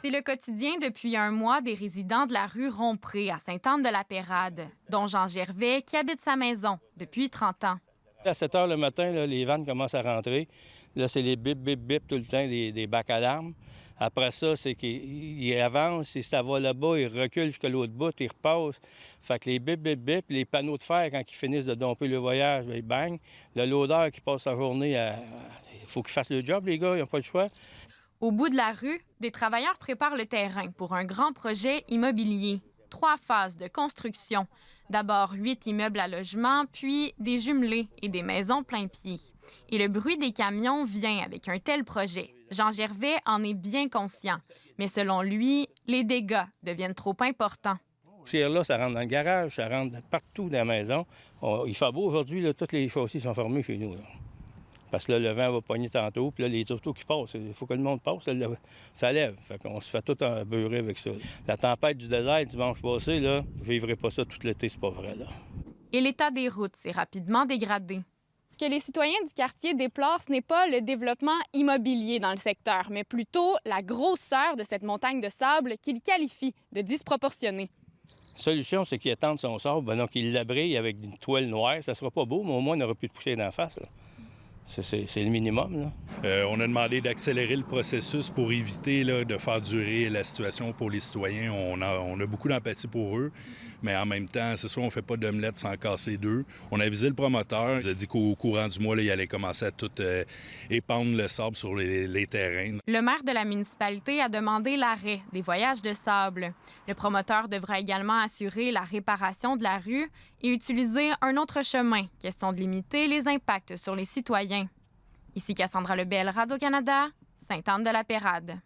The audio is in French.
C'est le quotidien depuis un mois des résidents de la rue Rompré à Sainte-Anne-de-la-Pérade, dont Jean Gervais qui habite sa maison depuis 30 ans. À 7 heures le matin, là, les vannes commencent à rentrer. Là, c'est les bip, bip, bip tout le temps, des bacs à larmes. Après ça, c'est qu'ils avancent, si ça va là-bas, ils reculent jusqu'à l'autre bout, ils repassent. Fait que les bip, bip, bip, les panneaux de fer, quand ils finissent de domper le voyage, bien, ils bang. Le loader qui passe sa journée, il faut qu'ils fassent le job, les gars, ils n'ont pas le choix. Au bout de la rue, des travailleurs préparent le terrain pour un grand projet immobilier. 3 phases de construction. D'abord 8 immeubles à logement, puis des jumelés et des maisons plein pied. Et le bruit des camions vient avec un tel projet. Jean Gervais en est bien conscient. Mais selon lui, les dégâts deviennent trop importants. Là, ça rentre dans le garage, ça rentre partout dans la maison. Il fait beau aujourd'hui, là, toutes les châssis sont fermés chez nous, là. Parce que là, le vent va pogner tantôt, puis là, les autos qui passent, il faut que le monde passe, ça lève. Fait qu'on se fait tout beurrer avec ça. La tempête du désert dimanche passé, là, je ne vivrai pas ça tout l'été, c'est pas vrai, là. Et l'état des routes s'est rapidement dégradé. Ce que les citoyens du quartier déplorent, ce n'est pas le développement immobilier dans le secteur, mais plutôt la grosseur de cette montagne de sable qu'ils qualifient de disproportionnée. La solution, c'est qu'il étende son sable, donc il l'abrille avec une toile noire. Ça sera pas beau, mais au moins, on n'aura plus de poussière d'en face, là. C'est le minimum, là. On a demandé d'accélérer le processus pour éviter là, de faire durer la situation pour les citoyens. On a beaucoup d'empathie pour eux, mais en même temps, c'est sûr, on ne fait pas d'omelette sans casser deux. On a avisé le promoteur. Il a dit qu'au courant du mois, là, il allait commencer à tout épandre le sable sur les terrains. Le maire de la municipalité a demandé l'arrêt des voyages de sable. Le promoteur devra également assurer la réparation de la rue et utiliser un autre chemin, question de limiter les impacts sur les citoyens. Ici Cassandra Lebel, Radio-Canada, Sainte-Anne-de-la-Pérade.